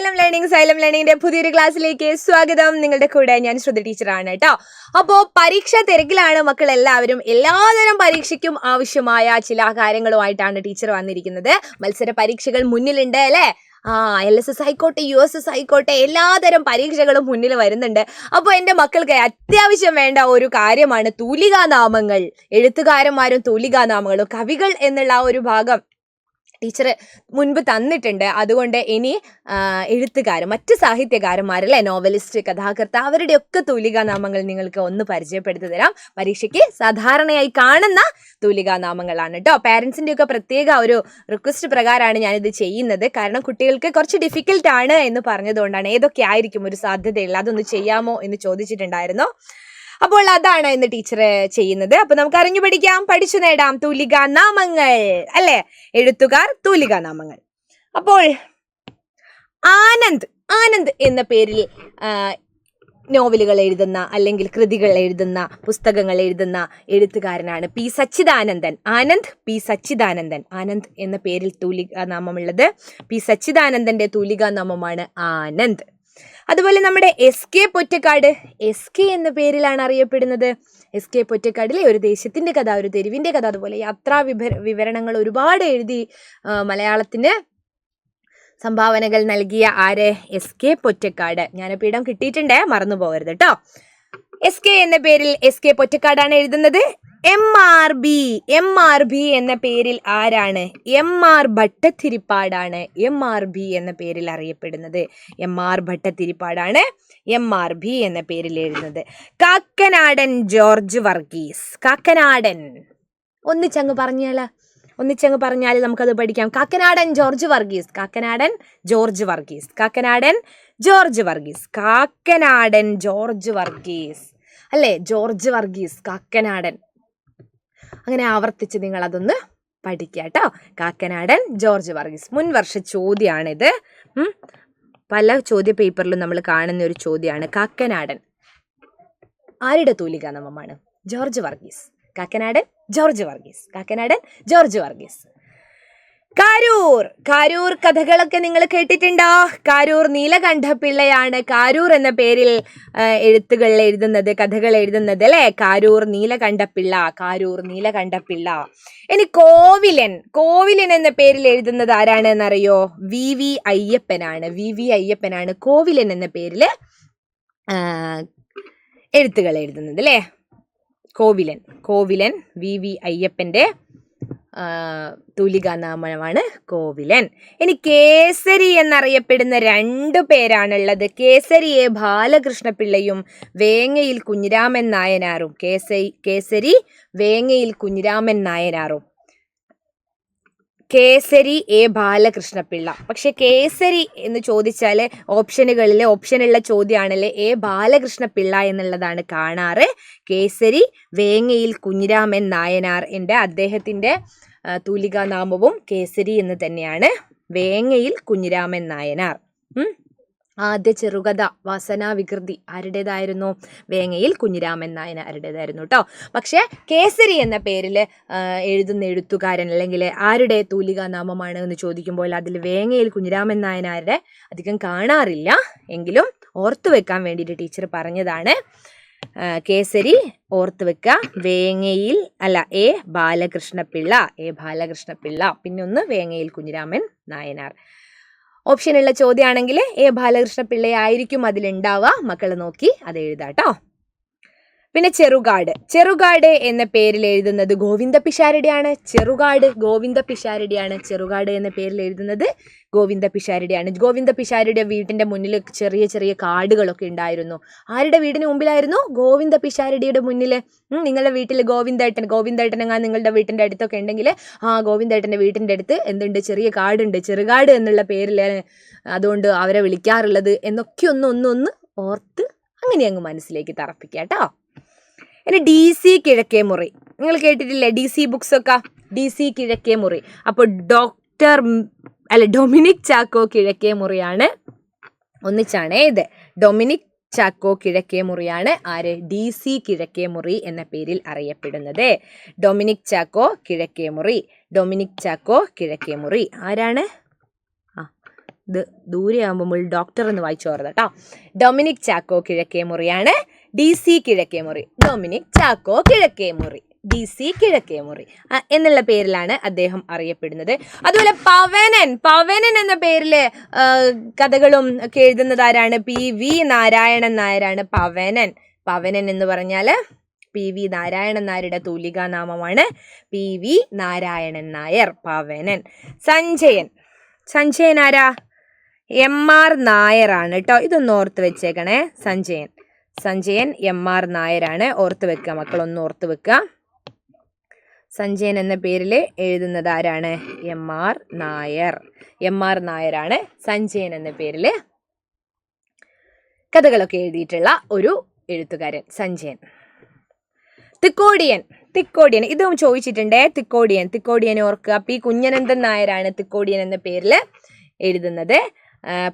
Xylem ലേണിംഗിന്റെ പുതിയൊരു ക്ലാസ്സിലേക്ക് സ്വാഗതം. നിങ്ങളുടെ കൂടെ ഞാൻ ശ്രുതി ടീച്ചറാണ് കേട്ടോ. അപ്പോൾ പരീക്ഷ തിരക്കിലാണ് മക്കൾ എല്ലാവരും. എല്ലാതരം പരീക്ഷയ്ക്കും ആവശ്യമായ ചില കാര്യങ്ങളുമായിട്ടാണ് ടീച്ചർ വന്നിരിക്കുന്നത്. മത്സര പരീക്ഷകൾ മുന്നിലുണ്ട് അല്ലേ? LSS ആയിക്കോട്ടെ, USS ആയിക്കോട്ടെ, എല്ലാതരം പരീക്ഷകളും മുന്നിൽ വരുന്നുണ്ട്. അപ്പോൾ എൻ്റെ മക്കൾക്ക് അത്യാവശ്യം വേണ്ട ഒരു കാര്യമാണ് തൂലികാനാമങ്ങൾ. എഴുത്തുകാരന്മാരും തൂലികാനാമങ്ങളും കവികൾ എന്നുള്ള ആ ഒരു ഭാഗം ടീച്ചർ മുൻപ് തന്നിട്ടുണ്ട്. അതുകൊണ്ട് ഇനി എഴുത്തുകാരൻ, മറ്റ് സാഹിത്യകാരന്മാരല്ലേ, നോവലിസ്റ്റ്, കഥാകൃത്ത്, അവരുടെയൊക്കെ തൂലികാനാമങ്ങൾ നിങ്ങൾക്ക് ഒന്ന് പരിചയപ്പെടുത്തി തരാം. പരീക്ഷയ്ക്ക് സാധാരണയായി കാണുന്ന തൂലികാനാമങ്ങളാണ് കേട്ടോ. പാരൻസിൻ്റെ ഒക്കെ പ്രത്യേക ഒരു റിക്വസ്റ്റ് പ്രകാരമാണ് ഞാനിത് ചെയ്യുന്നത്. കാരണം കുട്ടികൾക്ക് കുറച്ച് ഡിഫിക്കൽട്ട് ആണ് എന്ന് പറഞ്ഞതുകൊണ്ടാണ്. ഏതൊക്കെ ആയിരിക്കും ഒരു സാധ്യതയുള്ള, അതൊന്ന് ചെയ്യാമോ എന്ന് ചോദിച്ചിട്ടുണ്ടായിരുന്നു. അപ്പോൾ അതാണ് ഇന്ന് ടീച്ചർ ചെയ്യുന്നത്. അപ്പൊ നമുക്ക് അറിഞ്ഞു പഠിക്കാം, പഠിച്ചു നേടാം തൂലികാനാമങ്ങൾ അല്ലെ? എഴുത്തുകാർ, തൂലികാനാമങ്ങൾ. അപ്പോൾ ആനന്ദ് എന്ന പേരിൽ നോവലുകൾ എഴുതുന്ന അല്ലെങ്കിൽ കൃതികൾ എഴുതുന്ന, പുസ്തകങ്ങൾ എഴുതുന്ന എഴുത്തുകാരനാണ് പി സച്ചിദാനന്ദൻ. ആനന്ദ് എന്ന പേരിൽ തൂലികാനാമമുള്ളത് പി സച്ചിദാനന്ദന്റെ തൂലികാനാമമാണ് ആനന്ദ്. അതുപോലെ നമ്മുടെ SK പൊറ്റക്കാട്, SK എന്ന പേരിലാണ് അറിയപ്പെടുന്നത്. SK പൊറ്റക്കാടിലെ ഒരു ദേശത്തിന്റെ കഥ, ഒരു തെരുവിന്റെ കഥ, അതുപോലെ യാത്രാ വിവരണങ്ങൾ ഒരുപാട് എഴുതി മലയാളത്തിന് സംഭാവനകൾ നൽകിയ ആര്? SK പൊറ്റക്കാട്. ജ്ഞാനപീഠം കിട്ടിയിട്ടുണ്ട്, മറന്നു പോകരുത് കേട്ടോ. SK എന്ന പേരിൽ SK പൊറ്റക്കാടാണ് എഴുതുന്നത്. MRB എന്ന പേരിൽ ആരാണ്? MR ഭട്ടതിരിപ്പാടാണ് MRB എന്ന പേരിൽ അറിയപ്പെടുന്നത്. MR ഭട്ടതിരിപ്പാടാണ് MRB എന്ന പേരിൽ എഴുതുന്നത്. കാക്കനാടൻ ജോർജ് വർഗീസ്. കാക്കനാടൻ ഒന്നിച്ചങ്ങ് പറഞ്ഞാൽ നമുക്കത് പഠിക്കാം. കാക്കനാടൻ ജോർജ് വർഗീസ് അല്ലേ? ജോർജ് വർഗീസ്, കാക്കനാടൻ. അങ്ങനെ ആവർത്തിച്ച് നിങ്ങൾ അതൊന്ന് പഠിക്കുക കേട്ടോ. കാക്കനാടൻ ജോർജ് വർഗീസ്. മുൻവർഷ ചോദ്യമാണിത്. പല ചോദ്യ പേപ്പറിലും നമ്മൾ കാണുന്ന ഒരു ചോദ്യമാണ്. കാക്കനാടൻ ആരുടെ തൂലികാനാമമാണ്? ജോർജ് വർഗീസ്. കാക്കനാടൻ ജോർജ് വർഗീസ്. കാരൂർ കഥകളൊക്കെ നിങ്ങൾ കേട്ടിട്ടുണ്ടോ? കാരൂർ നീലകണ്ഠപിള്ളയാണ് കാരൂർ എന്ന പേരിൽ കഥകൾ എഴുതുന്നത് അല്ലെ? കാരൂർ നീലകണ്ഠപിള്ള. ഇനി കോവിലൻ എന്ന പേരിൽ എഴുതുന്നത് ആരാണ് എന്നറിയോ? VV അയ്യപ്പനാണ് കോവിലൻ എന്ന പേരിൽ എഴുത്തുകൾ എഴുതുന്നത് അല്ലേ? കോവിലൻ VV അയ്യപ്പന്റെ തൂലികാനാമമാണ് കോവിലൻ. ഇനി കേസരി എന്നറിയപ്പെടുന്ന 2 പേരാണുള്ളത്. കേസരി A ബാലകൃഷ്ണപിള്ളയും വേങ്ങയിൽ കുഞ്ഞിരാമൻ നായനാറും. കേസരി വേങ്ങയിൽ കുഞ്ഞിരാമൻ നായനാറും. കേസരി A ബാലകൃഷ്ണപിള്ള. പക്ഷെ കേസരി എന്ന് ചോദിച്ചാൽ ഓപ്ഷനുള്ള ചോദ്യമാണല്ലേ A ബാലകൃഷ്ണപിള്ള എന്നുള്ളതാണ് കാണാറ്. കേസരി വേങ്ങയിൽ കുഞ്ഞിരാമൻ നായനാർ അദ്ദേഹത്തിന്റെ തൂലികാനാമവും കേസരി എന്ന് തന്നെയാണ്. വേങ്ങയിൽ കുഞ്ഞിരാമൻ നായനാർ. ആദ്യ ചെറുകഥ വാസനാവികൃതി ആരുടേതായിരുന്നു? വേങ്ങയിൽ കുഞ്ഞിരാമൻ നായനാരുടേതായിരുന്നു കേട്ടോ. പക്ഷെ കേസരി എന്ന പേരിൽ എഴുതുന്ന എഴുത്തുകാരൻ അല്ലെങ്കിൽ ആരുടെ തൂലികാനാമമാണ് എന്ന് ചോദിക്കുമ്പോൾ അതിൽ വേങ്ങയിൽ കുഞ്ഞിരാമൻ നായനാരുടെ അധികം കാണാറില്ല. എങ്കിലും ഓർത്തു വെക്കാൻ വേണ്ടിയിട്ട് ടീച്ചർ പറഞ്ഞതാണ്. കേസരി ഓർത്ത് വെക്കുക. വേങ്ങയിൽ A ബാലകൃഷ്ണപിള്ള. പിന്നെ ഒന്ന് വേങ്ങയിൽ കുഞ്ഞിരാമൻ നായനാർ. ഓപ്ഷനുള്ള ചോദ്യമാണെങ്കിൽ A ബാലകൃഷ്ണപിള്ള ആയിരിക്കും അതിലുണ്ടാവുക. മക്കൾ നോക്കി അത് എഴുതാട്ടോ. പിന്നെ ചെറുകാട് എന്ന പേരിൽ എഴുതുന്നത് ഗോവിന്ദ പിഷാരടിയാണ്. ചെറുകാട് എന്ന പേരിൽ എഴുതുന്നത് ഗോവിന്ദ പിഷാരടിയുടെ വീട്ടിന്റെ മുന്നിൽ ചെറിയ ചെറിയ കാടുകളൊക്കെ ഉണ്ടായിരുന്നു. ആരുടെ വീടിന് മുമ്പിലായിരുന്നു? ഗോവിന്ദ പിഷാരടിയുടെ മുന്നിൽ. നിങ്ങളുടെ വീട്ടിൽ ഗോവിന്ദേട്ടൻ നിങ്ങളുടെ വീട്ടിന്റെ അടുത്തൊക്കെ ഉണ്ടെങ്കിൽ ഗോവിന്ദേട്ടന്റെ വീട്ടിന്റെ അടുത്ത് എന്തുണ്ട്? ചെറിയ കാടുണ്ട്, ചെറുകാട് എന്നുള്ള പേരിൽ അതുകൊണ്ട് അവരെ വിളിക്കാറുള്ളത് എന്നൊക്കെ ഒന്ന് ഓർത്ത് അങ്ങനെ അങ്ങ് മനസ്സിലേക്ക് തറപ്പിക്കുക കേട്ടോ. ഇനി DC കിഴക്കേമുറി. നിങ്ങൾ കേട്ടിട്ടില്ലേ DC ബുക്സ് ഒക്കെ? DC കിഴക്കേമുറി. അപ്പോൾ ഡൊമിനിക് ചാക്കോ കിഴക്കേമുറിയാണ്. ഒന്നിച്ചാണ് ഇത്. ഡൊമിനിക് ചാക്കോ കിഴക്കേമുറിയാണ് ആര്? DC കിഴക്കേമുറി എന്ന പേരിൽ അറിയപ്പെടുന്നത്. ഡൊമിനിക് ചാക്കോ കിഴക്കേമുറി ആരാണ്? ഇത് ദൂരെ ആകുമ്പോൾ ഡോക്ടർ എന്ന് വായിച്ചു ഓർമ്മ കേട്ടോ. ഡൊമിനിക് ചാക്കോ കിഴക്കേമുറിയാണ് DC Kizhakkemuri. Dominic Chacko Kizhakkemuri, DC Kizhakkemuri എന്നുള്ള പേരിലാണ് അദ്ദേഹം അറിയപ്പെടുന്നത്. അതുപോലെ പവനൻ എന്ന പേരില് കഥകളും ഒക്കെ എഴുതുന്നത് ആരാണ്? PV നാരായണൻ നായരാണ്. പവനൻ എന്ന് പറഞ്ഞാല് PV നാരായണൻ നായരുടെ തൂലികാ നാമമാണ് PV നാരായണൻ നായർ. പവനൻ. സഞ്ജയൻ ആരാ? MR നായരാണ് കേട്ടോ. ഇതൊന്ന് ഓർത്ത് വെച്ചേക്കണേ. സഞ്ജയൻ MR നായരാണ്. ഓർത്ത് വെക്കുക മക്കളൊന്ന് ഓർത്ത് വെക്കുക. സഞ്ജയൻ എന്ന പേരിൽ എഴുതുന്നത് ആരാണ്? MR നായരാണ് സഞ്ജയൻ എന്ന പേരിൽ കഥകളൊക്കെ എഴുതിയിട്ടുള്ള ഒരു എഴുത്തുകാരൻ സഞ്ജയൻ. തിക്കോടിയൻ ഇതും ചോദിച്ചിട്ടുണ്ടേ. തിക്കോടിയൻ ഓർക്കുക. P കുഞ്ഞനന്ദൻ നായരാണ് തിക്കോടിയൻ എന്ന പേരിൽ എഴുതുന്നത്.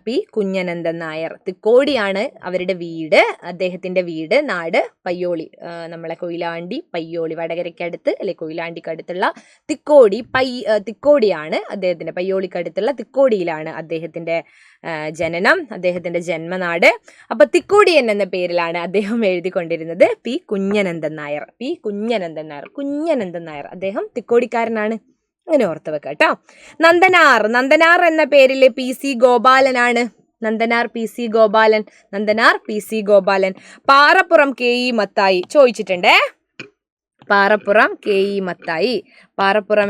P കുഞ്ഞനന്ദൻ നായർ. തിക്കോടിയാണ് അവരുടെ വീട്. അദ്ദേഹത്തിന്റെ വീട് നാട് പയ്യോളി, നമ്മളെ കൊയിലാണ്ടി പയ്യോളി വടകരയ്ക്കടുത്ത് അല്ലെ കൊയിലാണ്ടിക്കടുത്തുള്ള തിക്കോടിയാണ് അദ്ദേഹത്തിന്റെ, പയ്യോളിക്കടുത്തുള്ള തിക്കോടിയിലാണ് അദ്ദേഹത്തിന്റെ ജനനം, അദ്ദേഹത്തിന്റെ ജന്മനാട്. അപ്പൊ തിക്കോടിയൻ എന്ന പേരിലാണ് അദ്ദേഹം എഴുതിക്കൊണ്ടിരുന്നത്. P കുഞ്ഞനന്ദൻ നായർ. അദ്ദേഹം തിക്കോടിക്കാരനാണ്. അങ്ങനെ ഓർത്ത് വെക്കാം കേട്ടോ. നന്ദനാർ എന്ന പേരിൽ PC ഗോപാലനാണ്. PC ഗോപാലൻ. പാറപ്പുറം KE മത്തായി ചോദിച്ചിട്ടുണ്ടേ. പാറപ്പുറം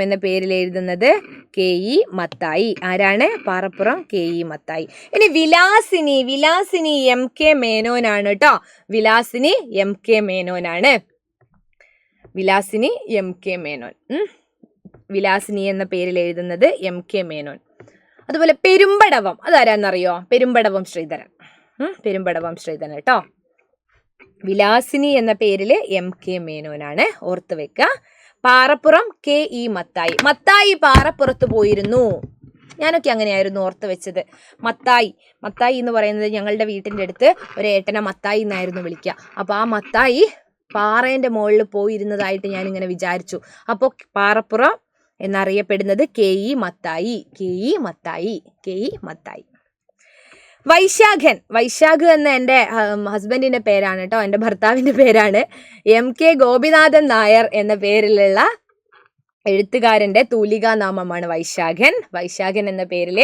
എന്ന പേരിൽ എഴുതുന്നത് KE മത്തായി. ആരാണ്? പാറപ്പുറം KE മത്തായി. ഇനി വിലാസിനി MK മേനോനാണ് കേട്ടോ. വിലാസിനി MK മേനോൻ. വിലാസിനി എന്ന പേരിൽ എഴുതുന്നത് MK മേനോൻ. അതുപോലെ പെരുമ്പടവം, അതാരാന്നറിയോ? പെരുമ്പടവം ശ്രീധരൻ കേട്ടോ. വിലാസിനി എന്ന പേരിൽ MK മേനോനാണ്. ഓർത്ത് വെക്കുക. പാറപ്പുറം KE മത്തായി പാറപ്പുറത്ത് പോയിരുന്നു. ഞാനൊക്കെ അങ്ങനെയായിരുന്നു ഓർത്ത് വെച്ചത്. മത്തായി എന്ന് പറയുന്നത് ഞങ്ങളുടെ വീട്ടിൻ്റെ അടുത്ത് ഒരു ഏട്ടനെ മത്തായി എന്നായിരുന്നു വിളിക്കുക. അപ്പോൾ ആ മത്തായി പാറേൻ്റെ മുകളിൽ പോയിരുന്നതായിട്ട് ഞാനിങ്ങനെ വിചാരിച്ചു. അപ്പോൾ പാറപ്പുറം എന്നറിയപ്പെടുന്നത് KE മത്തായി. വൈശാഖ് എന്ന എൻ്റെ ഹസ്ബൻഡിൻ്റെ പേരാണ് കേട്ടോ, എൻ്റെ ഭർത്താവിൻ്റെ പേരാണ്. MK ഗോപിനാഥൻ നായർ എന്ന പേരിലുള്ള എഴുത്തുകാരൻ്റെ തൂലികാ നാമമാണ് വൈശാഖൻ എന്ന പേരിൽ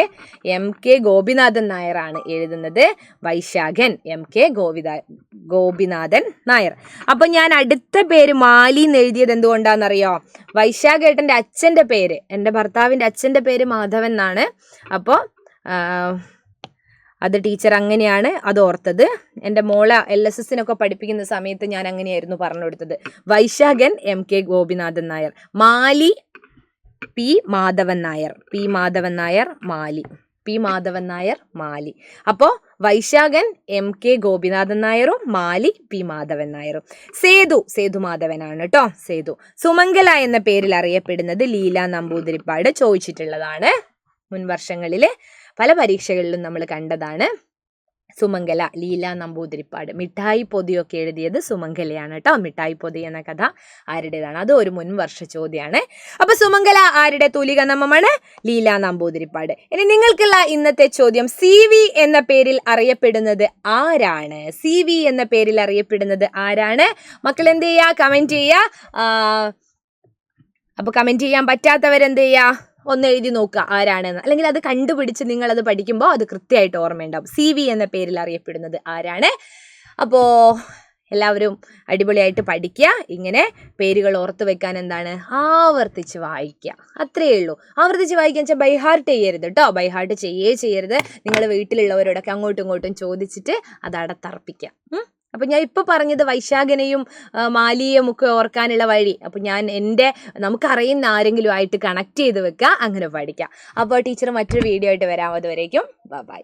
MK ഗോപിനാഥൻ നായരാണ് എഴുതുന്നത്. MK ഗോപിനാഥൻ നായർ. അപ്പൊ ഞാൻ അടുത്ത പേര് മാലി എന്ന് എഴുതിയത് എന്തുകൊണ്ടാണെന്നറിയോ? വൈശാഖ് ഏട്ടൻ്റെ അച്ഛൻ്റെ പേര്, എൻ്റെ ഭർത്താവിൻ്റെ അച്ഛൻ്റെ പേര് മാധവൻ എന്നാണ്. അപ്പോൾ അത് ടീച്ചർ അങ്ങനെയാണ് അത് ഓർത്തത്. എൻ്റെ മോളെ LSSനൊക്കെ പഠിപ്പിക്കുന്ന സമയത്ത് ഞാൻ അങ്ങനെയായിരുന്നു പറഞ്ഞു കൊടുത്തത്. വൈശാഖൻ MK ഗോപിനാഥൻ നായർ, മാലി P മാധവൻ നായർ മാലി. അപ്പോൾ വൈശാഖൻ MK ഗോപിനാഥൻ നായറും മാലി P മാധവൻ നായറും. സേതു മാധവനാണ് കേട്ടോ. സുമംഗല എന്ന പേരിൽ അറിയപ്പെടുന്നത് ലീല നമ്പൂതിരിപ്പാട് ചോദിച്ചിട്ടുള്ളതാണ്. മുൻ വർഷങ്ങളിൽ പല പരീക്ഷകളിലും നമ്മൾ കണ്ടതാണ്. സുമംഗല, ലീല നമ്പൂതിരിപ്പാട്. മിഠായി പൊതിയൊക്കെ എഴുതിയത് സുമംഗലയാണ് കേട്ടോ. മിഠായി പൊതി എന്ന കഥ ആരുടേതാണ്? അത് ഒരു മുൻവർഷ ചോദ്യമാണ്. അപ്പൊ സുമംഗല ആരുടെ തൂലിക നാമമാണ്? ലീല നമ്പൂതിരിപ്പാട്. ഇനി നിങ്ങൾക്കുള്ള ഇന്നത്തെ ചോദ്യം, CV എന്ന പേരിൽ അറിയപ്പെടുന്നത് ആരാണ്? മക്കൾ എന്ത് ചെയ്യുക? കമന്റ് ചെയ്യുക. അപ്പൊ കമന്റ് ചെയ്യാൻ പറ്റാത്തവരെന്ത് ചെയ്യുക? ഒന്ന് എഴുതി നോക്കുക ആരാണെന്ന്, അല്ലെങ്കിൽ അത് കണ്ടുപിടിച്ച് നിങ്ങളത് പഠിക്കുമ്പോൾ അത് കൃത്യമായിട്ട് ഓർമ്മയുണ്ടാവും. CV എന്ന പേരിൽ അറിയപ്പെടുന്നത് ആരാണ്? അപ്പോൾ എല്ലാവരും അടിപൊളിയായിട്ട് പഠിക്കുക. ഇങ്ങനെ പേരുകൾ ഓർത്ത് വെക്കാൻ എന്താണ്? ആവർത്തിച്ച് വായിക്കുക, അത്രയേ ഉള്ളൂ. ആവർത്തിച്ച് വായിക്കാൻ വെച്ചാൽ ബൈഹാർട്ട് ചെയ്യരുത് കേട്ടോ. ബൈഹാർട്ട് ചെയ്യരുത്. നിങ്ങൾ വീട്ടിലുള്ളവരോടൊക്കെ അങ്ങോട്ടും ഇങ്ങോട്ടും ചോദിച്ചിട്ട് അത് അടത്തർപ്പിക്കുക. അപ്പം ഞാൻ ഇപ്പോൾ പറഞ്ഞത് വൈശാഖനെയും മാലിയും ഒക്കെ ഓർക്കാനുള്ള വഴി. അപ്പം ഞാൻ നമുക്കറിയുന്ന ആരെങ്കിലും ആയിട്ട് കണക്ട് ചെയ്ത് വെക്കുക, അങ്ങനെ പഠിക്കാം. അപ്പോൾ ടീച്ചർ മറ്റൊരു വീഡിയോ ആയിട്ട് വരാം. അതുവരേക്കും ബൈ.